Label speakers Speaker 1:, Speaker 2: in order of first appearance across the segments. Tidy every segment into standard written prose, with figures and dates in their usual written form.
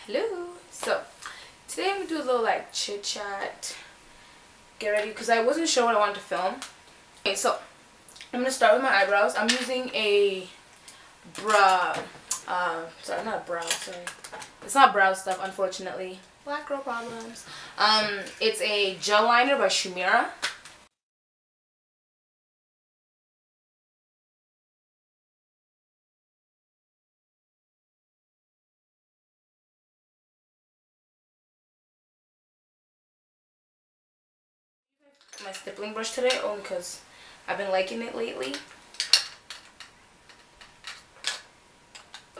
Speaker 1: Hello. So today I'm gonna do a little like chit chat, get ready, because I wasn't sure what I wanted to film. Okay, so I'm gonna start with my eyebrows. I'm using a sorry, not a brow, sorry. It's not brow stuff, unfortunately. Black girl problems. It's a gel liner by Shumira. My stippling brush today, only because I've been liking it lately.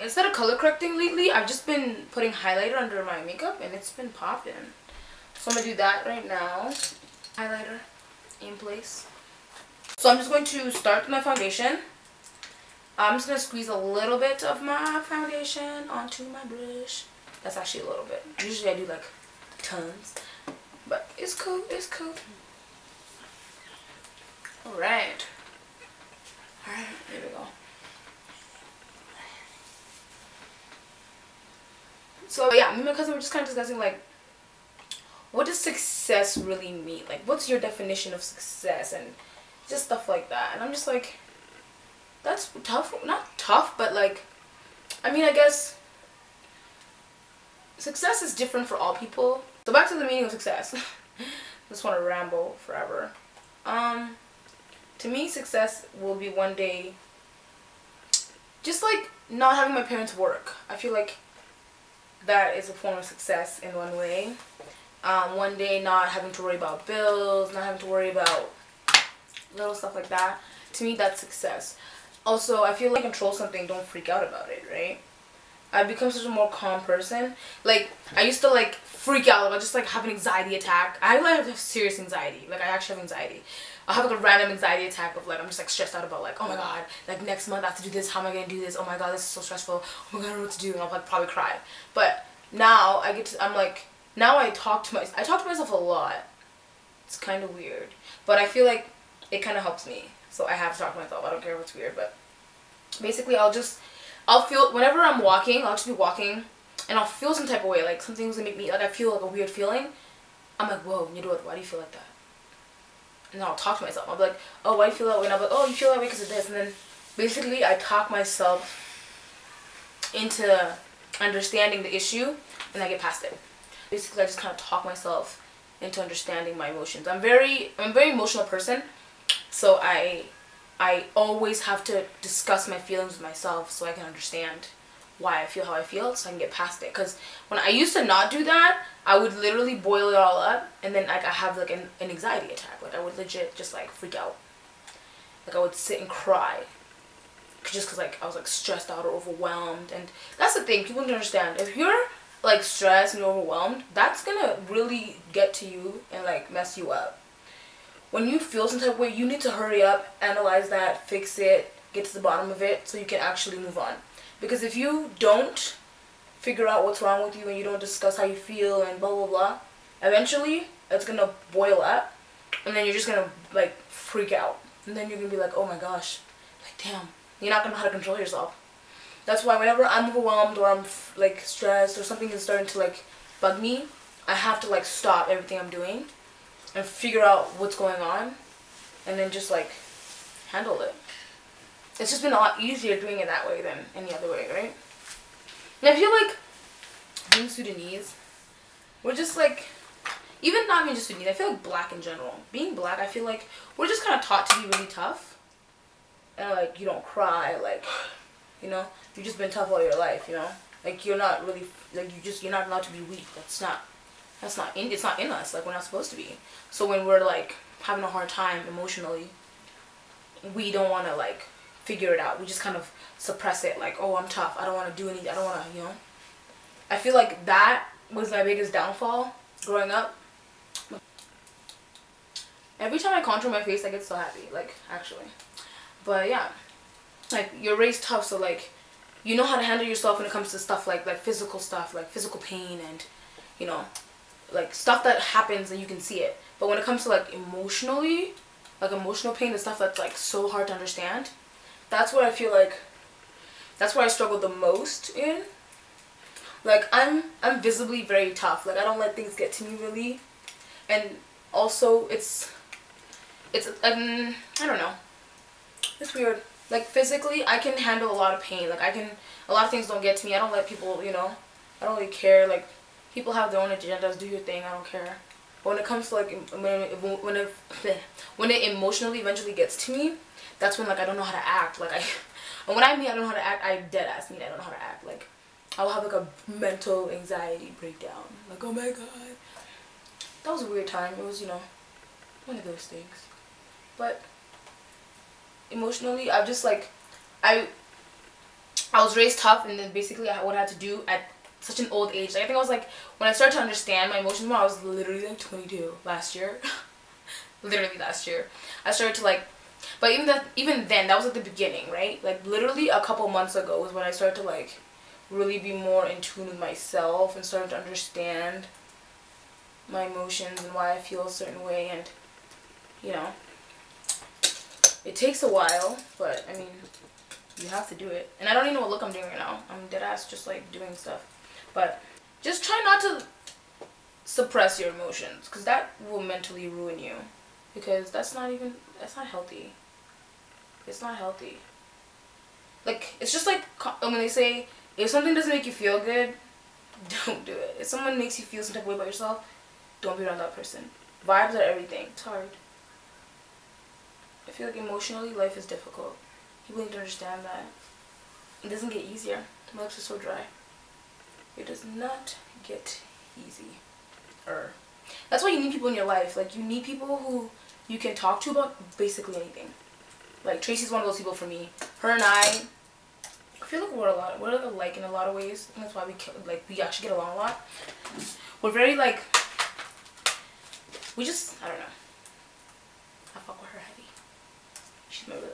Speaker 1: Instead of color correcting lately, I've just been putting highlighter under my makeup and it's been popping. So I'm going to do that right now. Highlighter in place. So I'm just going to start with my foundation. I'm just going to squeeze a little bit of my foundation onto my brush. That's actually a little bit. Usually I do like tons. But it's cool, it's cool. Alright. Alright, here we go. So yeah, me and my cousin were just kind of discussing like, what does success really mean? Like, what's your definition of success? And just stuff like that. And I'm just like, that's tough. Not tough, but like, I mean, I guess success is different for all people. So back to the meaning of success. Just want to ramble forever. To me, success will be one day just like not having my parents work. I feel like that is a form of success in one way. One day not having to worry about bills, not having to worry about little stuff like that. To me, that's success. Also, I feel like control something, don't freak out about it, right? I've become such a more calm person. Like, I used to like freak out about just like have an anxiety attack. I like have serious anxiety. Like, I actually have anxiety. I'll have like a random anxiety attack of like, I'm just like stressed out about like, oh my god, like next month I have to do this, how am I gonna do this? Oh my god, this is so stressful. Oh my god, I don't know what to do. And I'll like probably cry. But now I'm like, now I talk to myself a lot. It's kind of weird. But I feel like it kind of helps me. So I have to talk to myself. I don't care if it's weird, but basically I'll feel, whenever I'm walking, I'll just be walking and I'll feel some type of way, like something's gonna make me, like I feel like a weird feeling. I'm like, whoa, why do you feel like that? And then I'll talk to myself. I'll be like, oh, why do you feel that way? And I'll be like, oh, you feel that way because of this. And then basically I talk myself into understanding the issue and I get past it. Basically I just kind of talk myself into understanding my emotions. I'm a very emotional person, so I always have to discuss my feelings with myself so I can understand why I feel how I feel, so I can get past it. Because when I used to not do that, I would literally boil it all up and then like I have like an anxiety attack. Like I would legit just like freak out. Like I would sit and cry just because like I was like stressed out or overwhelmed. And that's the thing, people need to understand, if you're like stressed and overwhelmed, that's gonna really get to you and like mess you up. When you feel some type of way, you need to hurry up, analyze that, fix it, get to the bottom of it so you can actually move on. Because if you don't figure out what's wrong with you and you don't discuss how you feel and blah blah blah, eventually it's gonna boil up and then you're just gonna like freak out. And then you're gonna be like, oh my gosh, like damn, you're not gonna know how to control yourself. That's why whenever I'm overwhelmed or I'm like stressed or something is starting to like bug me, I have to like stop everything I'm doing and figure out what's going on and then just like handle it. It's just been a lot easier doing it that way than any other way, right? And I feel like being Sudanese, we're just like, even not even just Sudanese, I feel like black in general. Being black, I feel like we're just kind of taught to be really tough. And like, you don't cry, like, you know, you've just been tough all your life, you know? Like, you're not really, like, you're not allowed to be weak. it's not in us, like, we're not supposed to be. So when we're like having a hard time emotionally, we don't want to like figure it out. We just kind of suppress it, like, oh, I'm tough, I don't want to do anything, I don't want to, you know. I feel like that was my biggest downfall growing up. Every time I contour my face I get so happy, like, actually. But yeah, like, you're raised tough, so like you know how to handle yourself when it comes to stuff like physical stuff, like physical pain and, you know, like stuff that happens and you can see it. But when it comes to like emotionally, like emotional pain, the stuff that's like so hard to understand, that's what I feel like, that's where I struggled the most in. Like, I'm visibly very tough. Like, I don't let things get to me really. And also, it's I don't know. It's weird. Like, physically, I can handle a lot of pain. Like, a lot of things don't get to me. I don't let people, you know, I don't really care. Like, people have their own agendas. Do your thing. I don't care. But when it comes to, like, when it emotionally eventually gets to me, that's when, like, I don't know how to act. Like, and when I mean I don't know how to act, I dead ass mean I don't know how to act. Like, I'll have, like, a mental anxiety breakdown. Like, oh my god. That was a weird time. It was, you know, one of those things. But emotionally, I've just, like, I was raised tough, and then basically what I had to do at such an old age. Like, I think I was, like, when I started to understand my emotions more, I was literally, like, 22 last year. Literally last year. I started to, like, but even then, that was at the beginning, right? Like, literally a couple months ago was when I started to, like, really be more in tune with myself and started to understand my emotions and why I feel a certain way. And, you know, it takes a while, but I mean, you have to do it. And I don't even know what look I'm doing right now. I'm dead ass just, like, doing stuff. But just try not to suppress your emotions, because that will mentally ruin you, because that's not healthy. It's not healthy. Like, it's just like when they say, if something doesn't make you feel good, don't do it. If someone makes you feel some type of way about yourself, don't be around that person. Vibes are everything. It's hard. I feel like emotionally, life is difficult. People need to understand that. It doesn't get easier. My lips are so dry. It does not get easy. That's why you need people in your life. Like, you need people who you can talk to about basically anything. Like, Tracy's one of those people for me. Her and I feel like we're like alike in a lot of ways. And that's why we actually get along a lot. We're very, like, we just, I don't know. I fuck with her heavy.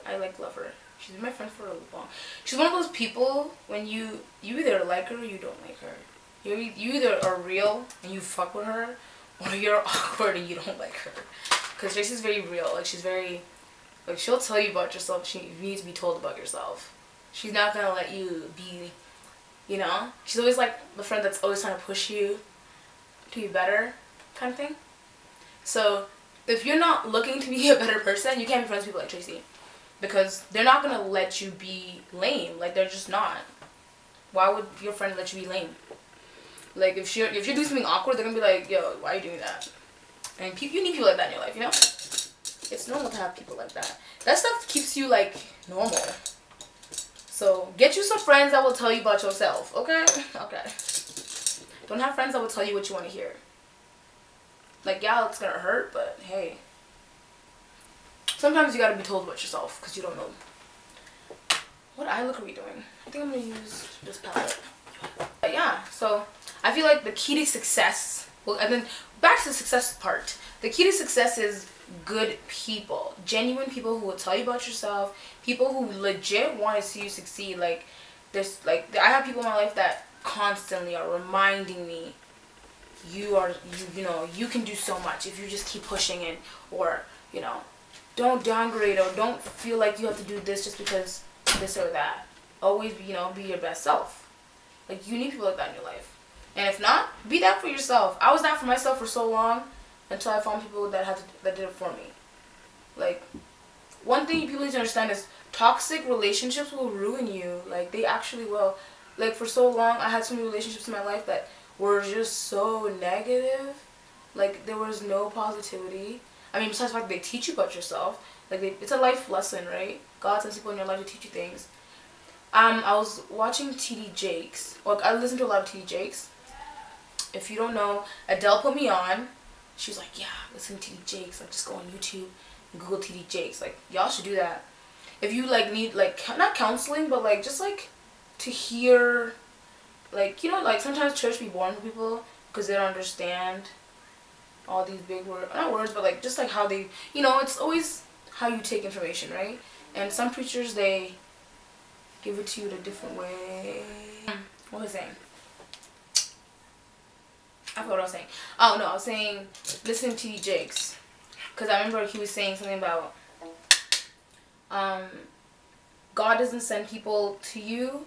Speaker 1: I, like, love her. She's been my friend for a long. She's one of those people when you either like her or you don't like her. You either are real and you fuck with her, or you're awkward and you don't like her. Because Tracy's very real. Like, she's very, like, she'll tell you about yourself. You need to be told about yourself. She's not gonna let you be, you know. She's always, like, the friend that's always trying to push you to be better, kind of thing. So if you're not looking to be a better person, you can't be friends with people like Tracy, because they're not gonna let you be lame. Like, they're just not. Why would your friend let you be lame? Like, if you're doing something awkward, they're gonna be like, yo, why are you doing that? And you need people like that in your life, you know? It's normal to have people like that. That stuff keeps you, like, normal. So get you some friends that will tell you about yourself, okay? Okay. Don't have friends that will tell you what you want to hear. Like, yeah, it's gonna hurt, but hey. Sometimes you gotta be told about yourself, because you don't know. What eye look are we doing? I think I'm gonna use this palette. But yeah, so I feel like the key to success, well, and then back to the success part. The key to success is good people, genuine people who will tell you about yourself, people who legit want to see you succeed. Like, there's, like, I have people in my life that constantly are reminding me, you know, you can do so much if you just keep pushing it, or, you know, don't downgrade, or don't feel like you have to do this just because this or that. Always, you know, be your best self. Like, you need people like that in your life. And if not, be that for yourself. I was that for myself for so long until I found people that did it for me. Like, one thing people need to understand is toxic relationships will ruin you. Like, they actually will. Like, for so long, I had so many relationships in my life that were just so negative. Like, there was no positivity. I mean, besides the fact that they teach you about yourself. Like, it's a life lesson, right? God sends people in your life to teach you things. I was watching TD Jakes. Or I listen to a lot of TD Jakes. If you don't know, Adele put me on. She was like, yeah, listen to TD Jakes. Like, just go on YouTube and Google TD Jakes. Like, y'all should do that. If you, like, need, like, not counseling, but, like, just, like, to hear, like, you know, like, sometimes church be boring for people because they don't understand all these big words. Not words, but, like, just, like, how they, you know, it's always how you take information, right? And some preachers, they give it to you in a different way. What was I saying? I forgot what I was saying. Oh, no, I was saying listen to TD Jakes. Because I remember he was saying something about God doesn't send people to you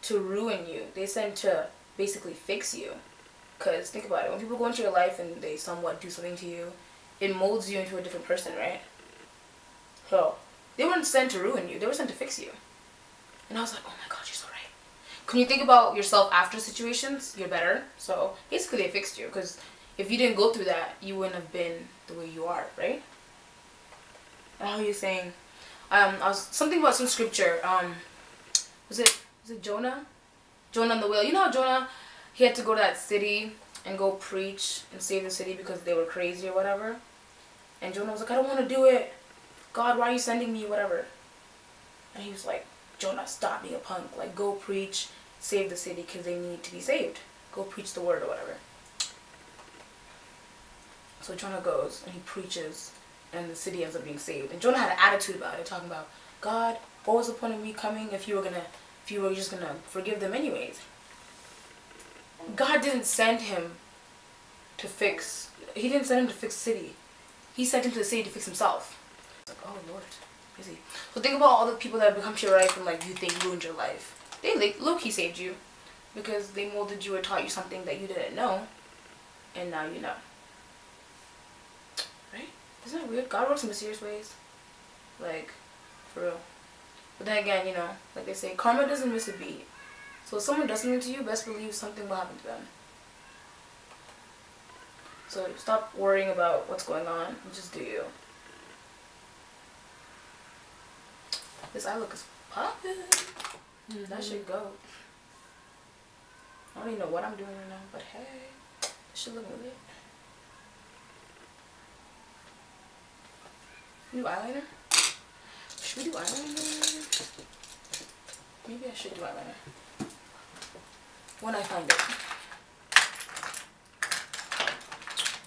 Speaker 1: to ruin you. They send to basically fix you. Because think about it, when people go into your life and they somewhat do something to you, it molds you into a different person, right? So they weren't sent to ruin you, they were sent to fix you. And I was like, oh my god, you're so right. When you think about yourself after situations, you're better. So basically they fixed you, because if you didn't go through that, you wouldn't have been the way you are, right? And how are you saying? I was something about some scripture. Was it Jonah? Jonah and the whale. You know how Jonah, he had to go to that city and go preach and save the city because they were crazy or whatever. And Jonah was like, I don't want to do it. God, why are you sending me? Whatever. And he was like, Jonah, stop being a punk. Like, go preach, save the city because they need to be saved. Go preach the word or whatever. So Jonah goes and he preaches and the city ends up being saved. And Jonah had an attitude about it, talking about, God, what was the point of me coming if you were just gonna forgive them anyways? God didn't send him to fix, he didn't send him to fix the city. He sent him to the city to fix himself. It's like, oh Lord, crazy. So think about all the people that have become to your life and like you think ruined your life. They look, he saved you because they molded you or taught you something that you didn't know, and now you know. Right? Isn't that weird? God works in mysterious ways. Like, for real. But then again, you know, like they say, karma doesn't miss a beat. So if someone does something to you, best believe something will happen to them. So stop worrying about what's going on and just do you. This eye look is popping. That should go. I don't even know what I'm doing right now, but hey, this should look lit. New eyeliner? Should we do eyeliner? Maybe I should do eyeliner. When I find it.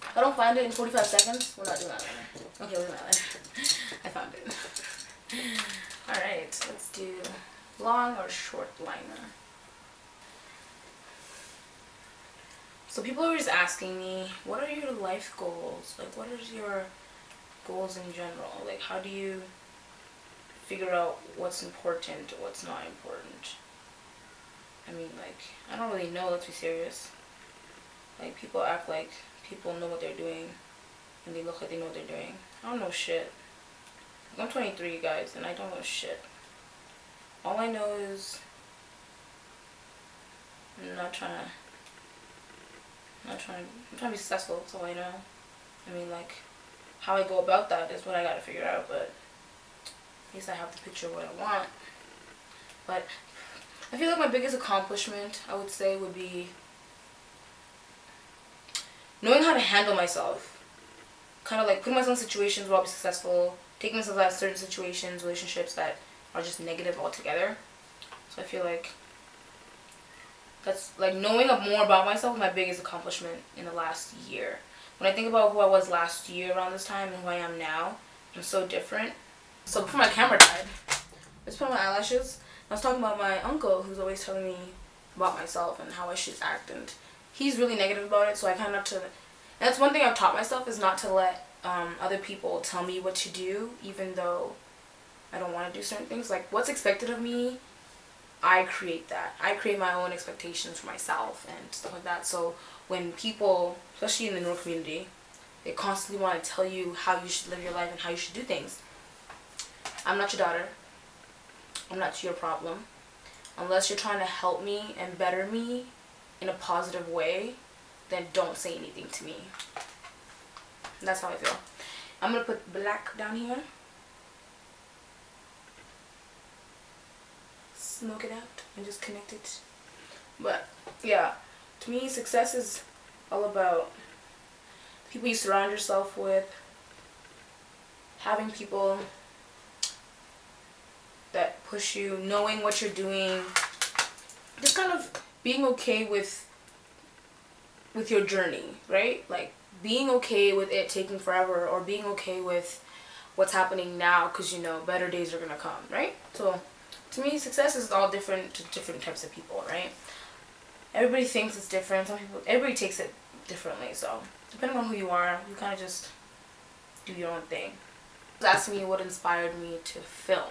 Speaker 1: If I don't find it in 45 seconds, we're not doing eyeliner. Okay, we're doing eyeliner. I found it. Alright, let's do long or short liner. So people are just asking me, what are your life goals? Like, what are your goals in general? Like, how do you figure out what's important or what's not important? I mean, like, I don't really know, let's be serious. Like, people act like people know what they're doing and they look like they know what they're doing. I don't know shit. I'm 23, guys, and I don't know shit. All I know is I'm trying to be successful. That's all I know. I mean, like, how I go about that is what I gotta figure out, but at least I have the picture of what I want. But I feel like my biggest accomplishment, I would say, would be knowing how to handle myself. Kind of like putting myself in situations where I'll be successful, taking myself out of certain situations, relationships that are just negative altogether. So I feel like that's like knowing more about myself is my biggest accomplishment in the last year. When I think about who I was last year around this time and who I am now, I'm so different. So before my camera died, I just put on my eyelashes. I was talking about my uncle who's always telling me about myself and how I should act, and he's really negative about it, so I kind of not to, and that's one thing I've taught myself, is not to let other people tell me what to do, even though I don't want to do certain things. Like, what's expected of me, I create that. I create my own expectations for myself and stuff like that. So when people, especially in the neuro community, they constantly want to tell you how you should live your life and how you should do things. I'm not your daughter. I'm not your problem. Unless you're trying to help me and better me in a positive way, then don't say anything to me. And that's how I feel. I'm going to put black down here. Smoke it out and just connect it. But yeah, to me, success is all about people you surround yourself with, having people that push you, knowing what you're doing, just kind of being okay with your journey, right? Like being okay with it taking forever, or being okay with what's happening now, because you know better days are gonna come, right? So to me, success is all different to different types of people, right? Everybody thinks it's different. Everybody takes it differently. So depending on who you are, you kind of just do your own thing. He was asking me what inspired me to film.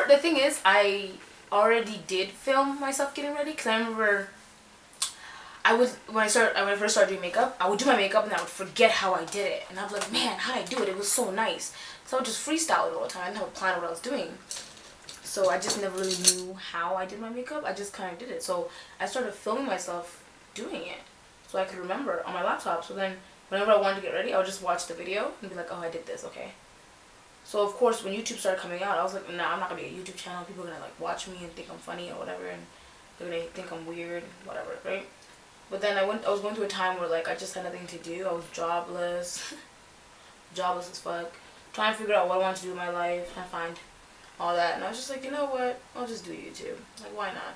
Speaker 1: The thing is, I already did film myself getting ready, because I remember when I first started doing makeup, I would do my makeup and I would forget how I did it, and I'd be like, man, how did I do it? It was so nice. So I would just freestyle it all the time. I didn't have a plan of what I was doing, so I just never really knew how I did my makeup. I just kind of did it. So I started filming myself doing it so I could remember on my laptop. So then whenever I wanted to get ready, I would just watch the video and be like, oh, I did this, okay. So of course when YouTube started coming out, I was like, nah, I'm not gonna be a YouTube channel. People are gonna like watch me and think I'm funny or whatever, and they're gonna think I'm weird, whatever, right? But then I was going through a time where like I just had nothing to do. I was jobless, jobless as fuck, trying to figure out what I wanted to do in my life, trying to find all that, and I was just like, you know what? I'll just do YouTube. Like, why not?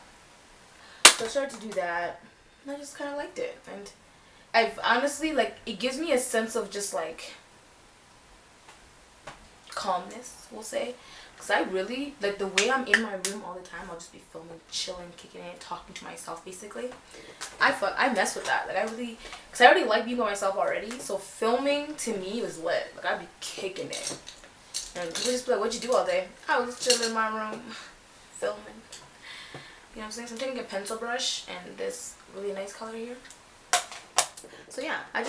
Speaker 1: So I started to do that, and I just kind of liked it, and I've honestly, like, it gives me a sense of just like calmness, we'll say, because I really like the way I'm in my room all the time. I'll just be filming, chilling, kicking it, talking to myself basically. I mess with that, like I really, because I already like being by myself already, so filming to me was lit. Like I'd be kicking it, and people just be like, what'd you do all day? I was chilling in my room filming, you know what I'm saying? So I'm taking a pencil brush and this really nice color here. So yeah, I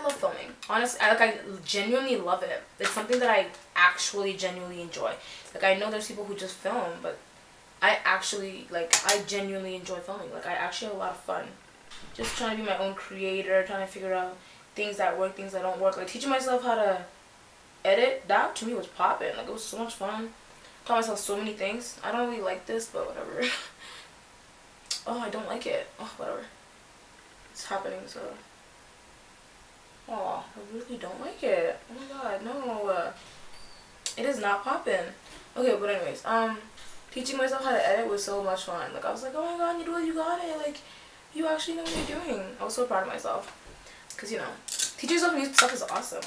Speaker 1: love filming. Honestly, I genuinely love it. It's something that I actually genuinely enjoy. Like I know there's people who just film, but I actually, like, I genuinely enjoy filming. Like I actually have a lot of fun. Just trying to be my own creator, trying to figure out things that work, things that don't work. Like teaching myself how to edit, that to me was popping. Like it was so much fun. Taught myself so many things. I don't really like this, but whatever. Oh, I don't like it. Oh, whatever. It's happening, so. Oh, I really don't like it. Oh my god, no. It is not popping. Okay, but anyways, teaching myself how to edit was so much fun. Like I was like, oh my god, you got it. Like you actually know what you're doing. I was so proud of myself. Cause you know, teaching yourself new stuff is awesome.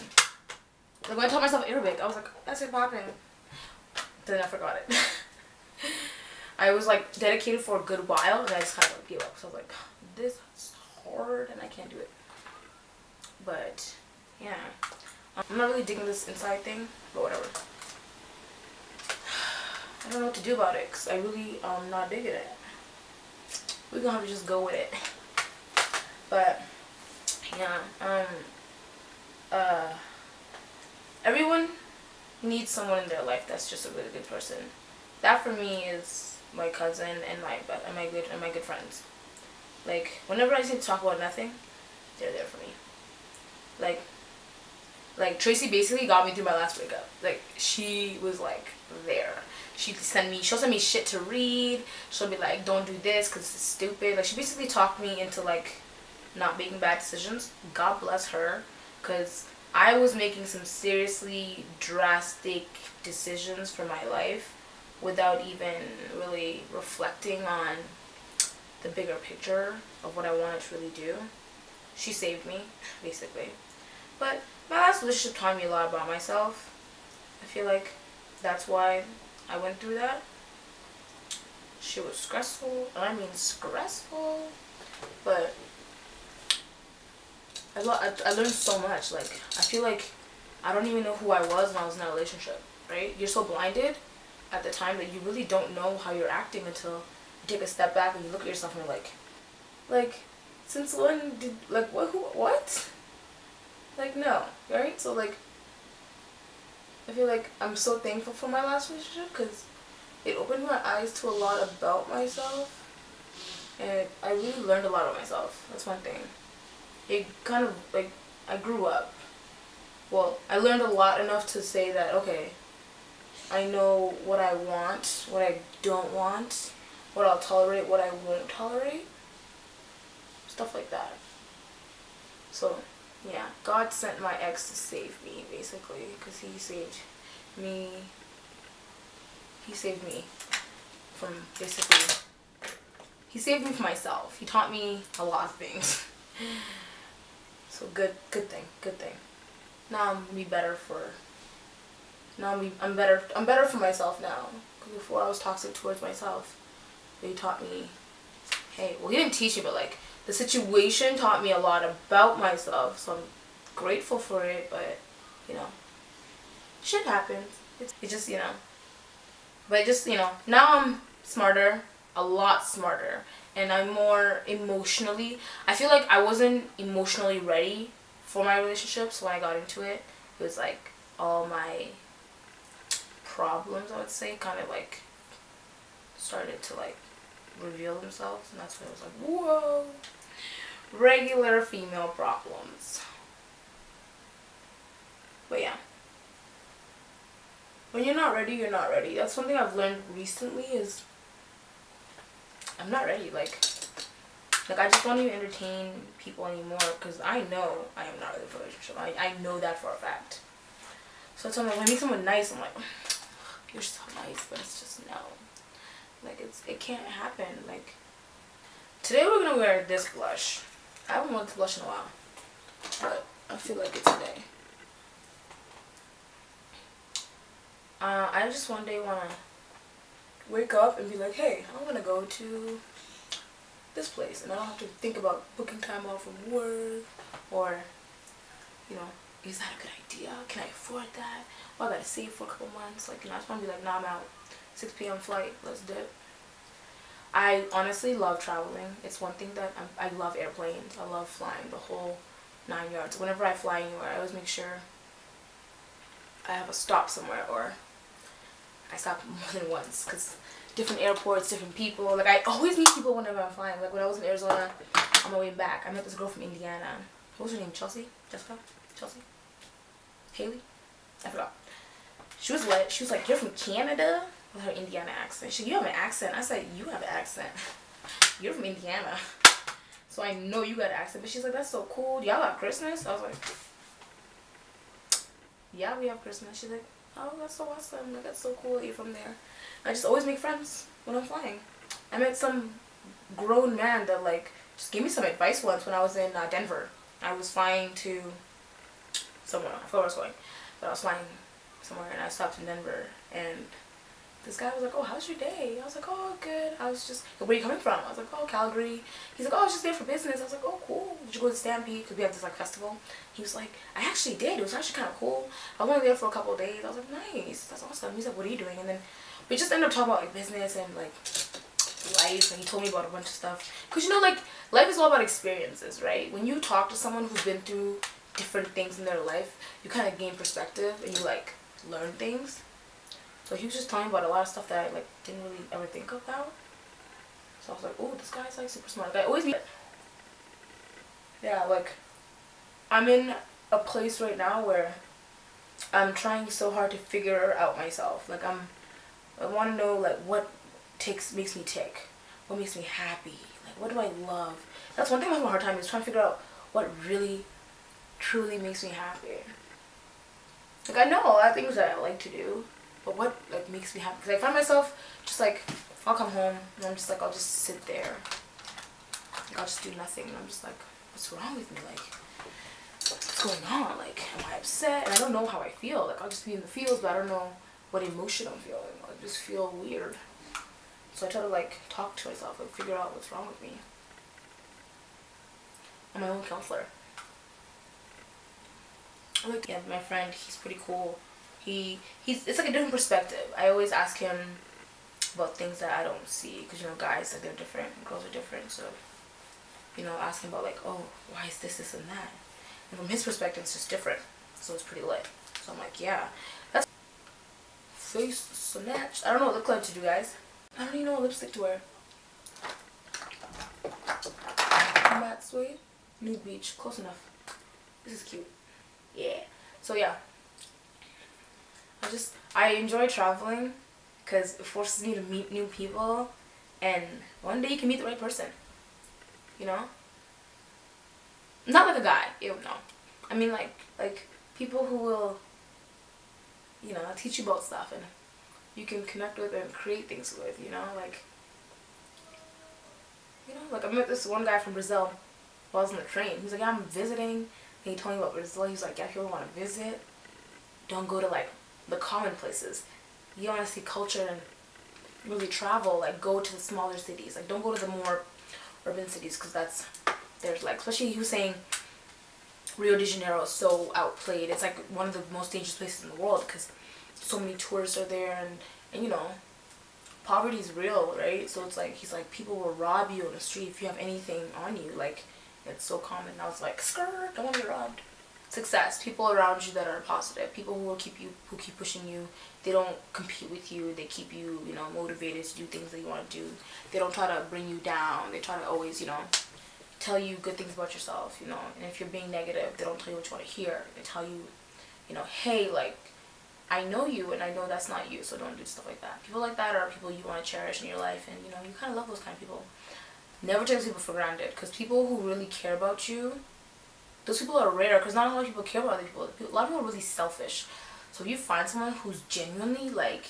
Speaker 1: Like when I taught myself Arabic, I was like, that's it popping. Then I forgot it. I was like dedicated for a good while, and I just kind of like gave up. So I was like, this is hard, and I can't do it. But yeah, I'm not really digging this inside thing, but whatever. I don't know what to do about it, because I really not digging it. We're gonna have to just go with it. But yeah, everyone needs someone in their life that's just a really good person. That for me is my cousin and my good friends. Like whenever I need to talk about nothing, they're there for me. Like Tracy basically got me through my last breakup. Like she was like there. She'll send me shit to read. She'll be like, don't do this because it's stupid. Like she basically talked me into like not making bad decisions. God bless her, because I was making some seriously drastic decisions for my life without even really reflecting on the bigger picture of what I wanted to really do. She saved me, basically. But my last relationship taught me a lot about myself. I feel like that's why I went through that. She was stressful, and I mean stressful, but I learned so much. Like, I feel like I don't even know who I was when I was in that relationship, right? You're so blinded at the time that you really don't know how you're acting until you take a step back and you look at yourself and you're like, since when did, like, what? Like, no, right? So, like, I feel like I'm so thankful for my last relationship because it opened my eyes to a lot about myself, and I really learned a lot about myself. That's one thing. It kind of, like, I grew up. Well, I learned a lot enough to say that, okay, I know what I want, what I don't want, what I'll tolerate, what I won't tolerate. Stuff like that. So, yeah, God sent my ex to save me, basically, because he saved me. He saved me from, basically, he saved me from myself. He taught me a lot of things. So good thing. Now I'm gonna be better for. I'm better for myself now. Because before I was toxic towards myself. But he taught me. Hey, well, he didn't teach me, but like the situation taught me a lot about myself. So I'm grateful for it. But you know, shit happens. It just, you know. But just, you know, now I'm smarter, a lot smarter, and I'm more emotionally, I feel like I wasn't emotionally ready for my relationship, so when I got into it, it was like all my problems, I would say, kind of like started to like reveal themselves, and that's when I was like, whoa, regular female problems. But yeah, when you're not ready, you're not ready. That's something I've learned recently, is I'm not ready. Like I just don't even entertain people anymore, because I know I am not ready for a relationship. I know that for a fact. So when I meet someone nice, I'm like, you're so nice, but it's just no. Like it can't happen. Like today we're gonna wear this blush. I haven't worn this blush in a while, but I feel like it's today. I just one day wanna wake up and be like, hey, I'm gonna go to this place, and I don't have to think about booking time off from work, or you know, is that a good idea? Can I afford that? Well, I gotta save for a couple months. Like, you know, I just wanna be like, nah, I'm out. 6 p.m. flight, let's dip. I honestly love traveling. It's one thing that I love airplanes. I love flying the whole 9 yards. Whenever I fly anywhere, I always make sure I have a stop somewhere, or I stop more than once, because different airports, different people. Like, I always meet people whenever I'm flying. Like, when I was in Arizona, on my way back, I met this girl from Indiana. What was her name? Chelsea? Jessica? Chelsea? Haley? I forgot. She was like, you're from Canada? With her Indiana accent. She said, you have an accent. I said, you have an accent. You're from Indiana. So I know you got an accent. But she's like, that's so cool. Y'all have Christmas? I was like, yeah, we have Christmas. She's like, oh, that's so awesome. Like, that's so cool that you're from there. I just always make friends when I'm flying. I met some grown man that like just gave me some advice once when I was in Denver. I was flying to somewhere. I forgot where I was going. But I was flying somewhere, and I stopped in Denver, and this guy was like, oh, how's your day? I was like, oh, good. I was just, where are you coming from? I was like, oh, Calgary. He's like, oh, I was just there for business. I was like, oh, cool. Did you go to Stampede? Because we have this like festival. He was like, I actually did. It was actually kind of cool. I was only there for a couple of days. I was like, nice. That's awesome. He's like, what are you doing? And then we just ended up talking about like business and like life, and he told me about a bunch of stuff. Because, you know, like, life is all about experiences, right? When you talk to someone who's been through different things in their life, you kind of gain perspective, and you like learn things. So he was just telling me about a lot of stuff that I like didn't really ever think about. So I was like, oh, this guy's like super smart. Like, I always meet. Yeah, like I'm in a place right now where I'm trying so hard to figure out myself. Like I want to know like what makes me tick, what makes me happy, like what do I love. That's one thing I have a hard time is trying to figure out what really truly makes me happy. Like, I know a lot of things that I like to do, but what like makes me happy? Because I find myself just like, I'll come home and I'm just like, I'll just sit there. Like, I'll just do nothing, and I'm just like, what's wrong with me? Like, what's going on? Like, am I upset? And I don't know how I feel. Like, I'll just be in the feels, but I don't know what emotion I'm feeling. I just feel weird. So I try to like talk to myself and figure out what's wrong with me. I'm my own counselor. I'm like, yeah, my friend, he's pretty cool. It's like a different perspective. I always ask him about things that I don't see, because, you know, guys, like, they're different, girls are different. So, you know, ask him about like, oh, why is this and that, and from his perspective it's just different. So it's pretty lit. So I'm like, yeah, that's face snatched. I don't know what lip color to do, guys. I don't even know what lipstick to wear. Matte Suede, Nude Beach, close enough. This is cute. Yeah. So yeah, I enjoy traveling because it forces me to meet new people, and one day you can meet the right person, you know? Not like a guy, ew, no. I mean like people who will, you know, teach you about stuff and you can connect with and create things with, you know? Like I met this one guy from Brazil while I was on the train. He's like, yeah, I'm visiting. And he told me about Brazil. He's like, yeah, if you want to visit, don't go to like the common places. You want to see culture and really travel, like go to the smaller cities. Like, don't go to the more urban cities, because there's like, especially he was saying Rio de Janeiro is so outplayed. It's like one of the most dangerous places in the world because so many tourists are there, and you know, poverty is real, right? So it's like, he's like, people will rob you on the street if you have anything on you. Like, it's so common. And I was like, skirt, don't want to be robbed. Success, people around you that are positive, people who will keep pushing you. They don't compete with you. They keep you, you know, motivated to do things that you want to do. They don't try to bring you down. They try to always, you know, tell you good things about yourself, you know. And if you're being negative, they don't tell you what you want to hear. They tell you, you know, hey, like, I know you and I know that's not you, so don't do stuff like that. People like that are people you want to cherish in your life, and you know, you kind of love those kind of people. Never take people for granted, because people who really care about you, those people are rare, because not a lot of people care about other people. A lot of people are really selfish. So if you find someone who's genuinely like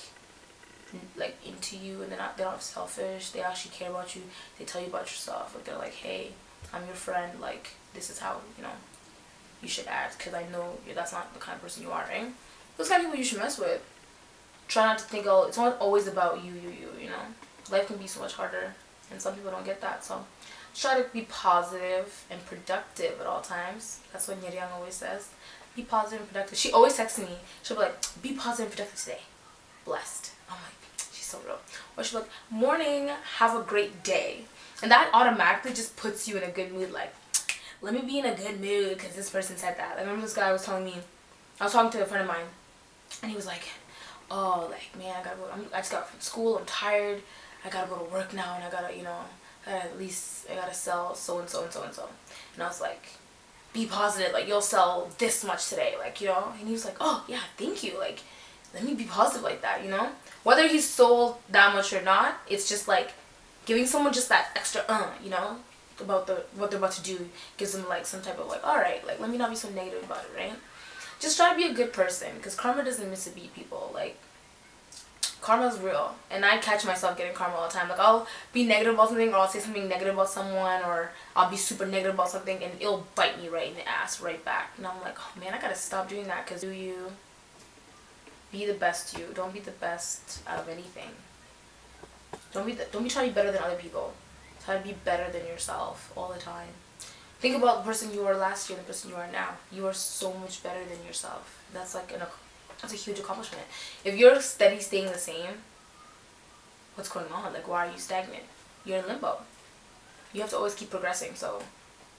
Speaker 1: into you, and they're not selfish, they actually care about you, they tell you about yourself, like they're like, hey, I'm your friend, like this is how, you know, you should act, because I know that's not the kind of person you are, right? Those kind of people you should mess with. Try not to think, oh, it's not always about you, you know. Life can be so much harder, and some people don't get that. So try to be positive and productive at all times. That's what Nyeriang always says. Be positive and productive. She always texts me. She'll be like, be positive and productive today. Blessed. I'm like, she's so real. Or she'll be like, morning, have a great day. And that automatically just puts you in a good mood. Like, let me be in a good mood because this person said that. I remember this guy was telling me, I was talking to a friend of mine, and he was like, oh, like, man, I just got from school, I'm tired, I gotta go to work now, and I gotta, you know, I gotta sell so and so and so and so. And I was like, be positive, like, you'll sell this much today, like, you know. And he was like, oh yeah, thank you, like, let me be positive like that, you know. Whether he's sold that much or not, it's just like giving someone just that extra you know, about what they're about to do, gives them like some type of like, all right, like, let me not be so negative about it, right? Just try to be a good person, because karma doesn't miss a beat, people. Like, karma's real, and I catch myself getting karma all the time. Like, I'll be negative about something, or I'll say something negative about someone, or I'll be super negative about something, and it'll bite me right in the ass, right back. And I'm like, oh man, I gotta stop doing that. Because do you be the best you? Don't be the best out of anything. Don't be trying to be better than other people. Try to be better than yourself all the time. Think about the person you were last year and the person you are now. You are so much better than yourself. That's like that's a huge accomplishment. If you're steady staying the same, what's going on? Like, why are you stagnant? You're in limbo. You have to always keep progressing. So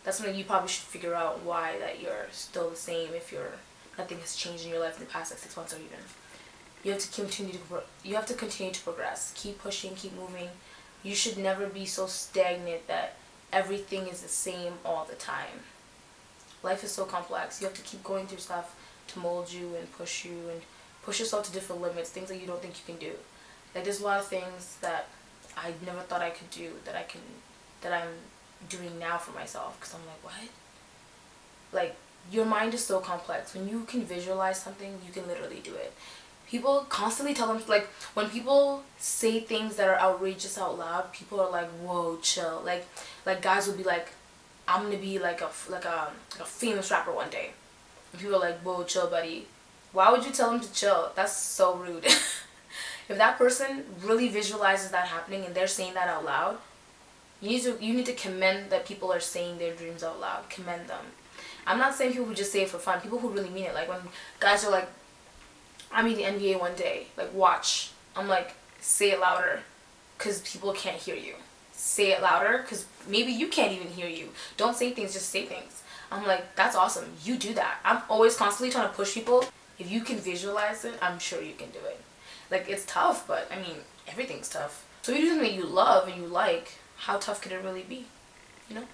Speaker 1: that's something you probably should figure out, why that you're still the same if nothing has changed in your life in the past like 6 months or even. You have to continue to progress. Keep pushing, keep moving. You should never be so stagnant that everything is the same all the time. Life is so complex. You have to keep going through stuff to mold you and push yourself to different limits, things that you don't think you can do. Like, there's a lot of things that I never thought I could do that I'm doing now for myself, because I'm like, what? Like, your mind is so complex. When you can visualize something, you can literally do it. People constantly tell them, like, when people say things that are outrageous out loud, people are like, whoa, chill. Like guys will be like, I'm gonna be like a famous rapper one day. And people are like, whoa, chill, buddy. Why would you tell them to chill? That's so rude. If that person really visualizes that happening and they're saying that out loud, you need to commend that people are saying their dreams out loud. Commend them. I'm not saying people who just say it for fun. People who really mean it. Like, when guys are like, I'm in the NBA one day, like, watch. I'm like, say it louder, because people can't hear you. Say it louder, because maybe you can't even hear you. Don't say things, just say things. I'm like, that's awesome. You do that. I'm always constantly trying to push people. If you can visualize it, I'm sure you can do it. Like, it's tough, but, I mean, everything's tough. So if you do something you love and you like, how tough could it really be? You know?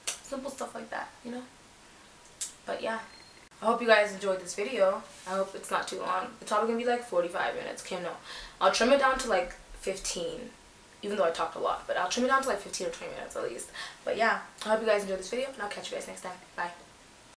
Speaker 1: Simple stuff like that, you know? But, yeah. I hope you guys enjoyed this video. I hope it's not too long. It's probably gonna be like 45 minutes. Kim, no. I'll trim it down to like 15, even though I talked a lot. But I'll trim it down to like 15 or 20 minutes at least. But yeah, I hope you guys enjoyed this video, and I'll catch you guys next time. Bye.